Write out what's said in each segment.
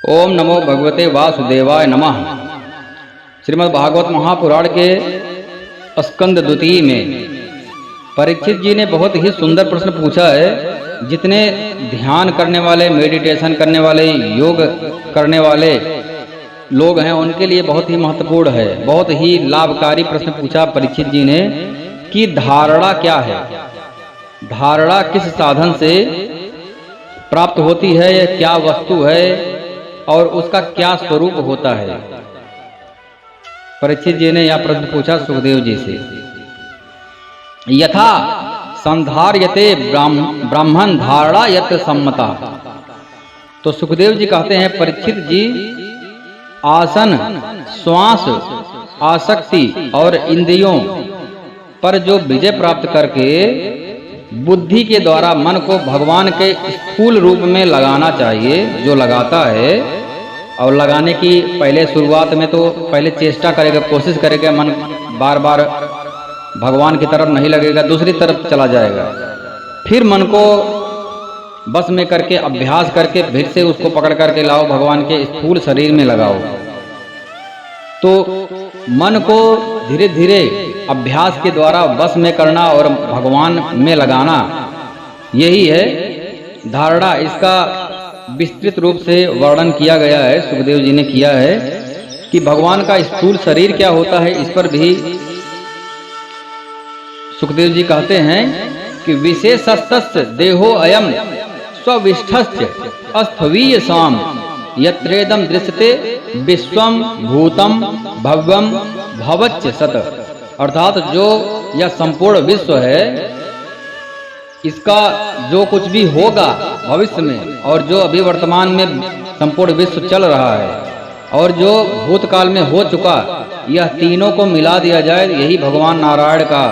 ओम नमो भगवते वासुदेवाय नमः। श्रीमद् भागवत महापुराण के स्कंद द्वितीय में परीक्षित जी ने बहुत ही सुंदर प्रश्न पूछा है। जितने ध्यान करने वाले, मेडिटेशन करने वाले, योग करने वाले लोग हैं उनके लिए बहुत ही महत्वपूर्ण है। बहुत ही लाभकारी प्रश्न पूछा परीक्षित जी ने कि धारणा क्या है, धारणा किस साधन से प्राप्त होती है, यह क्या वस्तु है और उसका क्या स्वरूप होता है। परीक्षित जी ने यह प्रश्न पूछा सुखदेव जी से। यथा संधार्यते ब्राह्मण धारणा यत्र सम्मता। तो सुखदेव जी कहते हैं, परीक्षित जी आसन, श्वास, आसक्ति और इंद्रियों पर जो विजय प्राप्त करके बुद्धि के द्वारा मन को भगवान के स्थूल रूप में लगाना चाहिए, जो लगाता है। और लगाने की पहले शुरुआत में तो पहले चेष्टा करेगा, कोशिश करेगा, मन बार बार भगवान की तरफ नहीं लगेगा, दूसरी तरफ चला जाएगा। फिर मन को बस में करके अभ्यास करके फिर से उसको पकड़ करके लाओ, भगवान के स्थूल शरीर में लगाओ। तो मन को धीरे धीरे अभ्यास के द्वारा बस में करना और भगवान में लगाना, यही है धारणा। इसका विस्तृत रूप से वर्णन किया गया है, सुखदेव जी ने किया है कि भगवान का स्थूल शरीर क्या होता है। इस पर भी सुखदेव जी कहते हैं कि विशेषस्तस्य देहो अयम स्विष्ठस्य अस्थवीय साम यत्रेदम दृश्यते विश्वम भूतम भव्यम भवच्च सत। अर्थात जो यह संपूर्ण विश्व है, इसका जो कुछ भी होगा भविष्य में और जो अभी वर्तमान में संपूर्ण विश्व चल रहा है और जो भूतकाल में हो चुका, यह तीनों को मिला दिया जाए, यही भगवान नारायण का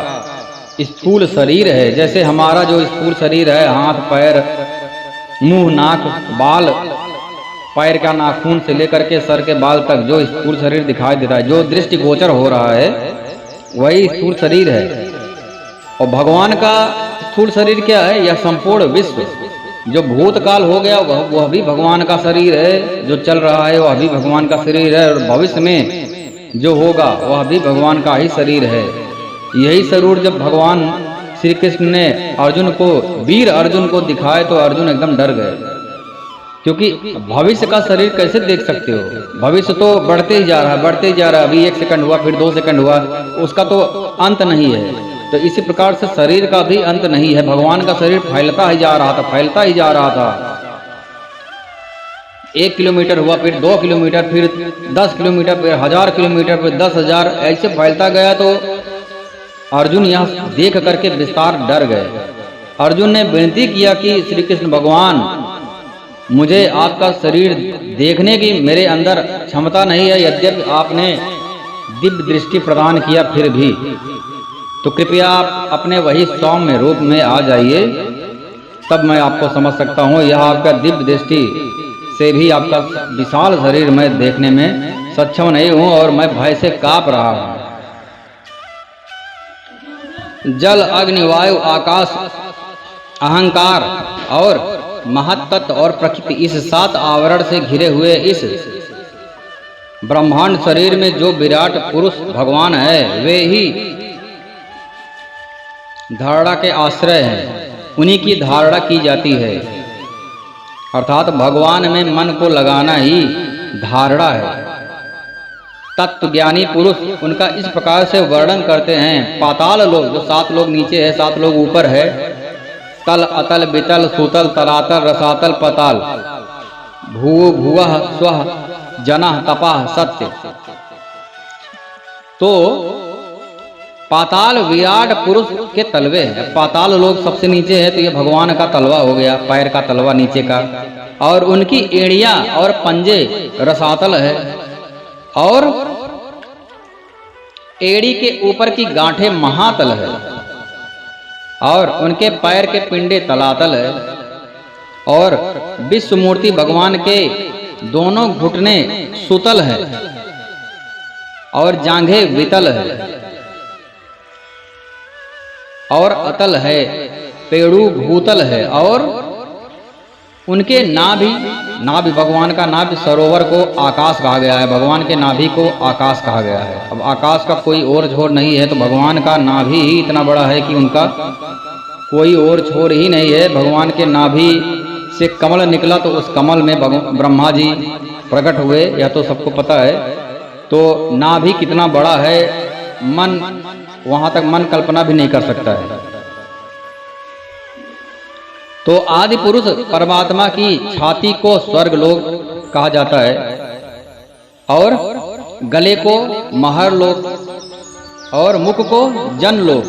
स्थूल शरीर है। जैसे हमारा जो स्थूल शरीर है, हाथ पैर, मुंह, नाक, बाल, पैर का नाखून से लेकर के सर के बाल तक जो स्थूल शरीर दिखाई दे रहा है, जो दृष्टि गोचर हो रहा है, वही स्थूल शरीर है। और भगवान का स्थूल शरीर क्या है? यह संपूर्ण विश्व। जो भूतकाल हो गया वह भी भगवान का शरीर है, जो चल रहा है वह भी भगवान का शरीर है, और भविष्य में जो होगा वह भी भगवान का ही शरीर है। यही शरीर जब भगवान श्री कृष्ण ने अर्जुन को, वीर अर्जुन को दिखाए तो अर्जुन एकदम डर गए, क्योंकि भविष्य का शरीर कैसे देख सकते हो? भविष्य तो बढ़ते ही जा रहा है, बढ़ते ही जा रहा है। अभी 1 सेकंड हुआ, फिर 2 सेकंड हुआ, उसका तो अंत नहीं है। तो इसी प्रकार से शरीर का भी अंत नहीं है। भगवान का शरीर फैलता ही जा रहा था, फैलता ही जा रहा था। 1 किलोमीटर हुआ, फिर 2 किलोमीटर, फिर 10 किलोमीटर, फिर 1000 किलोमीटर, फिर 10,000, ऐसे फैलता गया। तो अर्जुन यह देख करके विस्तार डर गए। अर्जुन ने विनती किया कि श्री कृष्ण भगवान, मुझे आपका शरीर देखने की मेरे अंदर क्षमता नहीं है, यद्यपि आपने दिव्य दृष्टि प्रदान किया, फिर भी तो कृपया आप अपने वही सौम्य रूप में आ जाइए, तब मैं आपको समझ सकता हूँ। यह आपका दिव्य दृष्टि से भी आपका विशाल शरीर मैं देखने में सक्षम नहीं हूँ और मैं भय से कांप रहा हूँ। जल, अग्नि, वायु, आकाश, अहंकार और महत्तत्व और प्रकृति, इस 7 आवरण से घिरे हुए इस ब्रह्मांड शरीर में जो विराट पुरुष भगवान है, वे ही धारणा के आश्रय हैं। उन्हीं की धारणा की जाती है। अर्थात भगवान में मन को लगाना ही धारणा है। तत्वज्ञानी पुरुष उनका इस प्रकार से वर्णन करते हैं। पाताल लोग, जो 7 लोग नीचे है, 7 लोग ऊपर है, तल, अतल, बितल, सुतल, तलातल, रसातल, पताल, भू, भुवः, स्वः, जनः, तपः, सत्य। तो पाताल विराट पुरुष के तलवे हैं। पाताल लोग सबसे नीचे है, तो ये भगवान का तलवा हो गया, पैर का तलवा नीचे का, और उनकी एड़ियां और पंजे रसातल है, और एड़ी के ऊपर की गांठें महातल है, और उनके पैर के पिंडे तलातल है, और विश्व मूर्ति भगवान के दोनों घुटने सुतल है और जांघें वितल है, और अतल है, पेड़ू भूतल है, और उनके नाभि भगवान का नाभि सरोवर को आकाश कहा गया है, भगवान के नाभि को आकाश कहा गया है। अब आकाश का कोई और छोर नहीं है, तो भगवान का नाभि ही इतना बड़ा है कि उनका कोई और छोर ही नहीं है। भगवान के नाभि से कमल निकला तो उस कमल में ब्रह्मा जी प्रकट हुए, यह तो सबको पता है। तो नाभि कितना बड़ा है, मन वहाँ तक मन कल्पना भी नहीं कर सकता है। तो आदि पुरुष परमात्मा की छाती को स्वर्ग लोक कहा जाता है, और गले को महर लोक, और मुख को जन लोक,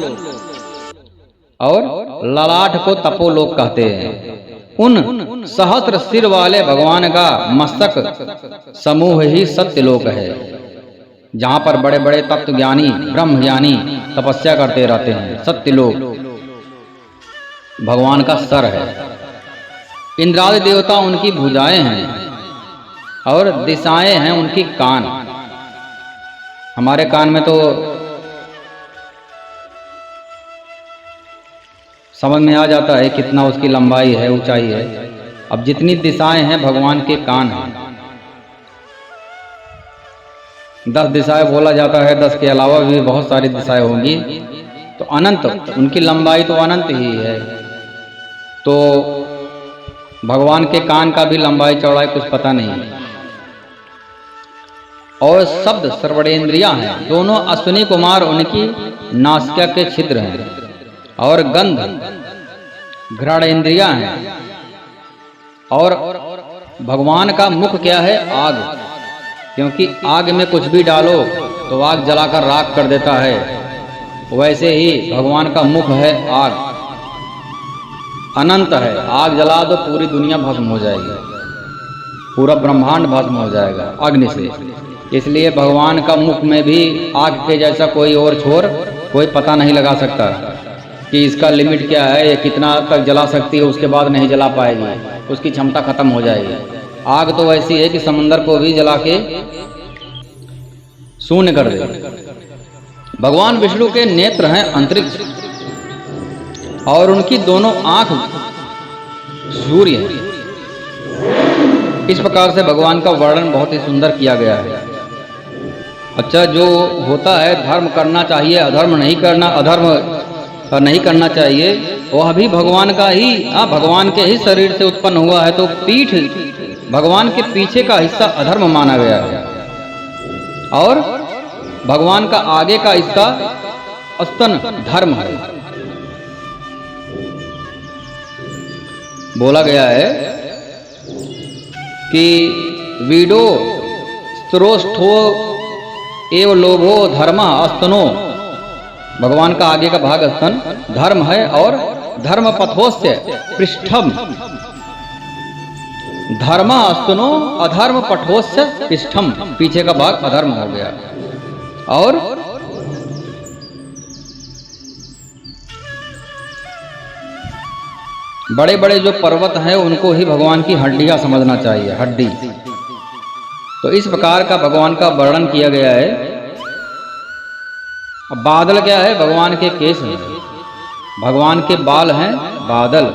और ललाट को तपोलोक कहते हैं। उन सहस्त्र सिर वाले भगवान का मस्तक समूह ही सत्यलोक है, जहां पर बड़े बड़े तत्व ज्ञानी ब्रह्म ज्ञानी तपस्या करते रहते हैं। सत्यलोक भगवान का सर है। इंद्रादि देवता उनकी भुजाएं हैं, और दिशाएं हैं उनकी कान। हमारे कान में तो समझ में आ जाता है कितना उसकी लंबाई है, ऊंचाई है। अब जितनी दिशाएं हैं भगवान के कान हैं। 10 दिशाएं बोला जाता है, 10 के अलावा भी बहुत सारी दिशाएं होंगी। तो अनंत, उनकी लंबाई तो अनंत ही है। तो भगवान के कान का भी लंबाई चौड़ाई कुछ पता नहीं है। और शब्द सर्वणेन्द्रियां हैं, दोनों अश्विनी कुमार उनकी नासिका के छिद्र हैं। और गंध घ्राणेन्द्रियां हैं। और भगवान का मुख क्या है? आग, क्योंकि आग में कुछ भी डालो तो आग जलाकर राख कर देता है। वैसे ही भगवान का मुख है आग, अनंत है। आग जला दो पूरी दुनिया भस्म हो जाएगी, पूरा ब्रह्मांड भस्म हो जाएगा अग्नि से। इसलिए भगवान का मुख में भी आग के जैसा कोई और छोर कोई पता नहीं लगा सकता कि इसका लिमिट क्या है, ये कितना तक जला सकती है, उसके बाद नहीं जला पाएगी, उसकी क्षमता खत्म हो जाएगी। आग तो ऐसी है कि समुद्र को भी जला के शून्य कर दे। भगवान विष्णु के नेत्र हैं अंतरिक्ष, और उनकी दोनों आंख सूर्य है। इस प्रकार से भगवान का वर्णन बहुत ही सुंदर किया गया है। अच्छा, जो होता है धर्म करना चाहिए, अधर्म नहीं करना, अधर्म नहीं करना चाहिए, वह भी भगवान का ही, भगवान के ही शरीर से उत्पन्न हुआ है। तो पीठ, भगवान के पीछे का हिस्सा अधर्म माना गया है, और भगवान का आगे का हिस्सा स्तन धर्म है। बोला गया है कि वीडो स्त्रोष्ठो एव लोभो धर्म स्तनो, भगवान का आगे का भाग स्तन धर्म है, और धर्म पथोस्य पृष्ठम, धर्म स्तनो अधर्म पठोस्य पृष्ठम, पीछे का भाग अधर्म हो गया। और बड़े बड़े जो पर्वत हैं उनको ही भगवान की हड्डियां समझना चाहिए, हड्डी। तो इस प्रकार का भगवान का वर्णन किया गया है। अब बादल क्या है? भगवान के केश हैं, भगवान के बाल हैं बादल।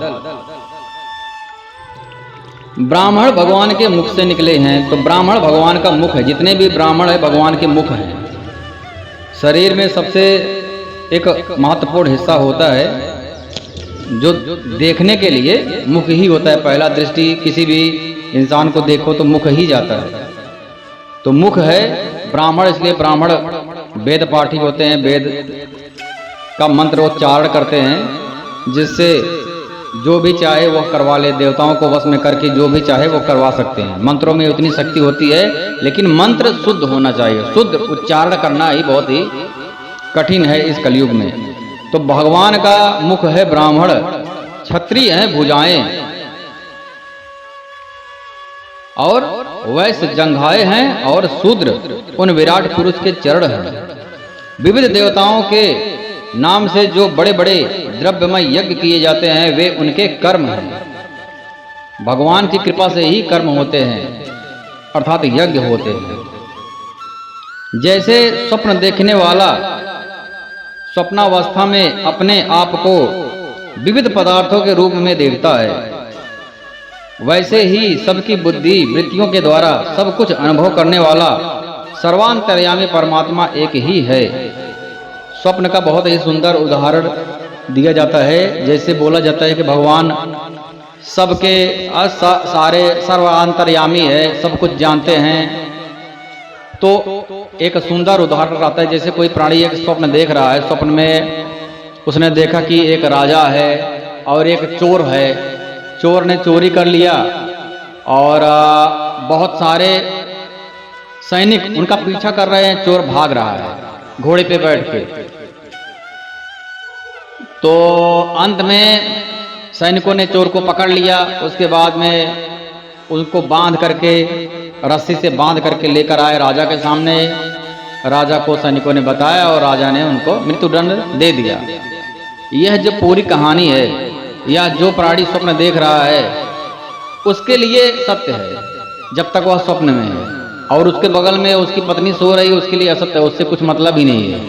ब्राह्मण भगवान के मुख से निकले हैं, तो ब्राह्मण भगवान का मुख है। जितने भी ब्राह्मण है भगवान के मुख हैं। शरीर में सबसे एक महत्वपूर्ण हिस्सा होता है जो देखने के लिए मुख ही होता है। पहला दृष्टि किसी भी इंसान को देखो तो मुख ही जाता है। तो मुख है ब्राह्मण, इसलिए ब्राह्मण वेद पाठी होते हैं, वेद का मंत्र उच्चारण करते हैं, जिससे जो भी चाहे वो करवा ले। देवताओं को वश में करके जो भी चाहे वो करवा सकते हैं। मंत्रों में उतनी शक्ति होती है, लेकिन मंत्र शुद्ध होना चाहिए। शुद्ध उच्चारण करना ही बहुत ही कठिन है इस कलयुग में। तो भगवान का मुख है ब्राह्मण, क्षत्रिय है भुजाएं, और वैश्य जंघाए हैं, और शूद्र उन विराट पुरुष के चरण हैं। विविध देवताओं के नाम से जो बड़े बड़े द्रव्यमय यज्ञ किए जाते हैं वे उनके कर्म हैं। भगवान की कृपा से ही कर्म होते हैं, अर्थात यज्ञ होते हैं। जैसे स्वप्न देखने वाला स्वप्नावस्था में अपने आप को विविध पदार्थों के रूप में देखता है, वैसे ही सबकी बुद्धि वृत्तियों के द्वारा सब कुछ अनुभव करने वाला सर्वांतर्यामी परमात्मा एक ही है। स्वप्न का बहुत ही सुंदर उदाहरण दिया जाता है। जैसे बोला जाता है कि भगवान सबके सारे सर्वांतर्यामी है, सब कुछ जानते हैं। तो एक सुंदर उदाहरण आता है, जैसे कोई प्राणी एक स्वप्न देख रहा है। स्वप्न में उसने देखा कि एक राजा है और एक चोर है। चोर ने चोरी कर लिया और बहुत सारे सैनिक उनका पीछा कर रहे हैं। चोर भाग रहा है घोड़े पे बैठ के। तो अंत में सैनिकों ने चोर को पकड़ लिया। उसके बाद में उनको बांध करके, रस्सी से बांध करके लेकर आए राजा के सामने। राजा को सैनिकों ने बताया और राजा ने उनको मृत्युदंड दे दिया। यह जो पूरी कहानी है, या जो प्राणी स्वप्न देख रहा है उसके लिए सत्य है जब तक वह स्वप्न में है, और उसके बगल में उसकी पत्नी सो रही है उसके लिए असत्य है, उससे कुछ मतलब ही नहीं है।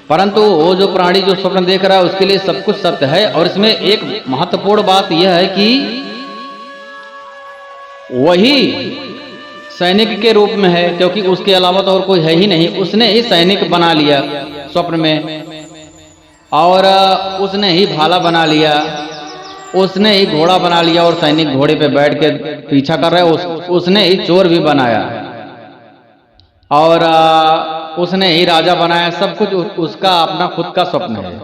परंतु वो जो प्राणी जो स्वप्न देख रहा है उसके लिए सब कुछ सत्य है। और इसमें एक महत्वपूर्ण बात यह है कि वही सैनिक के रूप में है, क्योंकि उसके अलावा तो और कोई है ही नहीं। उसने ही सैनिक बना लिया स्वप्न में, और उसने ही भाला बना लिया, उसने ही घोड़ा बना लिया और सैनिक घोड़े पे बैठ के पीछा कर रहे हैं। उसने ही चोर भी बनाया और उसने ही राजा बनाया। सब कुछ उसका अपना खुद का स्वप्न है।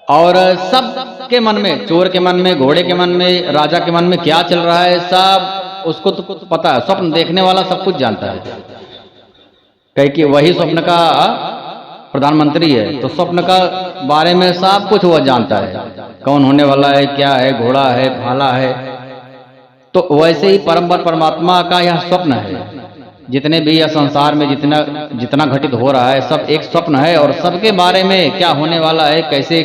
और सब के मन में, चोर के मन में, घोड़े के मन में, राजा के मन में क्या चल रहा है सब उसको तो पता है। स्वप्न देखने वाला सब कुछ जानता है, कहीं कि वही स्वप्न का प्रधानमंत्री है। तो स्वप्न का बारे में सब कुछ वह जानता है, कौन होने वाला है, क्या है, घोड़ा है, भाला है। तो वैसे ही परम परमात्मा का यह स्वप्न है। जितने भी यह संसार में जितना घटित हो रहा है सब एक स्वप्न है, और सबके बारे में क्या होने वाला है, कैसे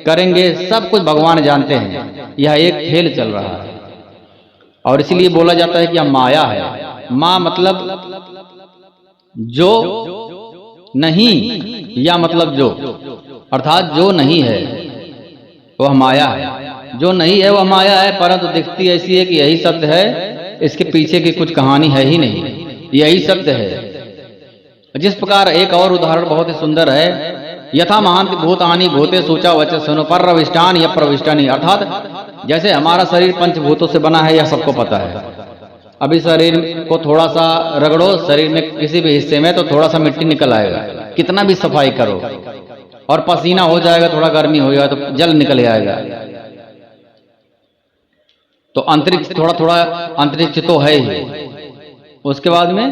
करेंगे, सब कुछ भगवान जानते हैं। यह एक खेल चल रहा है, और इसलिए बोला जाता है कि यह माया है। माँ मतलब जो नहीं, या मतलब जो, अर्थात जो नहीं है वह माया है। जो नहीं है वह माया है, परंतु दिखती ऐसी है कि यही सत्य है, इसके पीछे की कुछ कहानी है ही नहीं, यही सत्य है। जिस प्रकार एक और उदाहरण बहुत ही सुंदर है, यथा महांति भूतानि भूते सूचा वचस्सनो प्रविष्टान या प्रविष्टानि। अर्थात जैसे हमारा शरीर पंचभूतों से बना है, यह सबको पता है। अभी शरीर को थोड़ा सा रगड़ो, शरीर में किसी भी हिस्से में, तो थोड़ा सा मिट्टी निकल आएगा। कितना भी सफाई करो, और पसीना हो जाएगा, थोड़ा गर्मी हो जाएगा तो जल निकल आएगा। तो अंतरिक्ष थोड़ा थोड़ा अंतरिक्ष तो है ही। उसके बाद में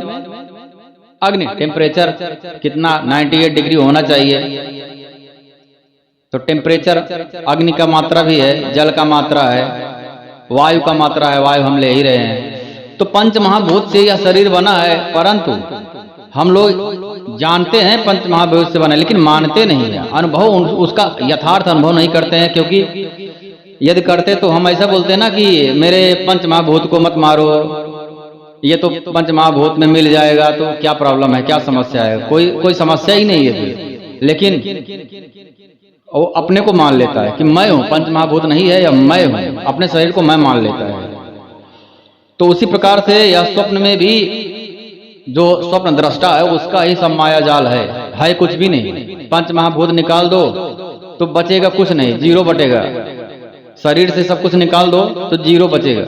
अग्नि, टेम्परेचर कितना 98 डिग्री होना चाहिए। तो टेम्परेचर अग्नि का मात्रा भी है, जल का मात्रा है, वायु का मात्रा है, वायु हम ले ही रहे हैं। तो पंच महाभूत से यह शरीर बना है, परंतु हम लोग जानते हैं पंच महाभूत से बना, लेकिन मानते नहीं है। अनुभव उसका यथार्थ अनुभव नहीं करते हैं, क्योंकि यदि करते तो हम ऐसा बोलते हैं ना कि मेरे पंच महाभूत को मत मारो, ये तो पंच महाभूत में मिल जाएगा, तो क्या प्रॉब्लम है, क्या समस्या है। कोई समस्या ही नहीं है। लेकिन वो अपने को मान लेता है कि मैं हूं, पंच महाभूत नहीं है, या मैं हूं, अपने शरीर को मैं मान लेता है। तो उसी प्रकार से यह स्वप्न में भी जो स्वप्न दृष्टा है उसका ही सब माया जाल है कुछ भी नहीं। पंच महाभूत निकाल दो तो बचेगा कुछ नहीं, जीरो बटेगा। शरीर से सब कुछ निकाल दो तो जीरो बचेगा।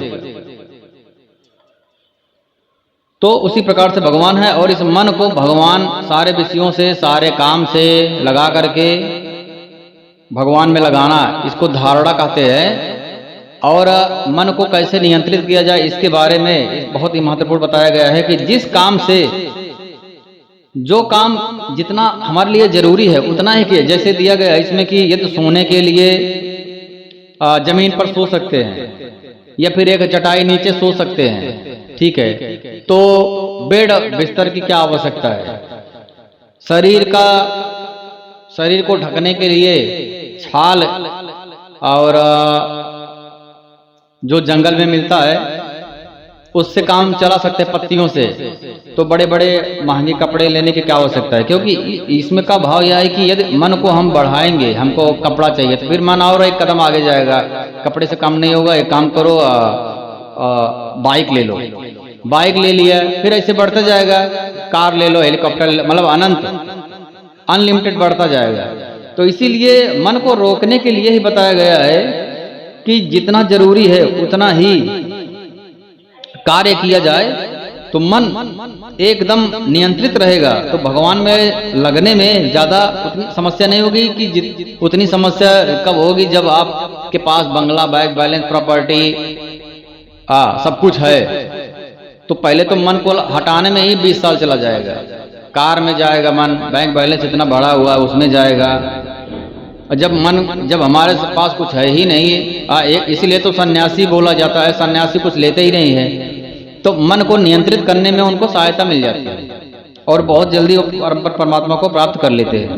तो उसी प्रकार से भगवान है, और इस मन को भगवान सारे विषयों से, सारे काम से लगा करके भगवान में लगाना, इसको धारणा कहते हैं। और मन को कैसे नियंत्रित किया जाए, इसके बारे में बहुत ही महत्वपूर्ण बताया गया है कि जिस काम से, जो काम जितना हमारे लिए जरूरी है उतना ही किया। जैसे दिया गया है इसमें कि यदि सोने के लिए जमीन पर सो सकते हैं, या फिर एक चटाई नीचे सो सकते हैं, ठीक है, तो बेड बिस्तर की क्या आवश्यकता है। शरीर को ढकने के लिए छाल और जो जंगल में मिलता है उससे काम चला सकते हैं, पत्तियों से। तो बड़े बड़े महंगे कपड़े लेने की क्या आवश्यकता है, क्योंकि इसमें का भाव यह है कि यदि मन को हम बढ़ाएंगे, हमको कपड़ा चाहिए, तो फिर मन और एक कदम आगे जाएगा। कपड़े से काम नहीं होगा, एक काम करो बाइक ले लो, बाइक ले लिया, फिर ऐसे बढ़ता जाएगा, कार ले लो, हेलीकॉप्टर, मतलब अनंत अनलिमिटेड बढ़ता जाएगा। तो इसीलिए मन को रोकने के लिए ही बताया गया है कि जितना जरूरी है उतना ही कार्य किया जाए, तो मन एकदम नियंत्रित रहेगा, तो भगवान में लगने में ज्यादा उतनी समस्या नहीं होगी। कि उतनी समस्या कब होगी जब आपके पास बंगला, बैंक बैलेंस, प्रॉपर्टी सब कुछ है, तो पहले तो मन को हटाने में ही 20 साल चला जाएगा। कार में जाएगा मन, बैंक बैलेंस इतना बड़ा हुआ है उसमें जाएगा, और जब हमारे पास कुछ है ही नहीं, इसीलिए तो सन्यासी बोला जाता है, सन्यासी कुछ लेते ही नहीं है, तो मन को नियंत्रित करने में उनको सहायता मिल जाती है और बहुत जल्दी वो परमात्मा को प्राप्त कर लेते हैं।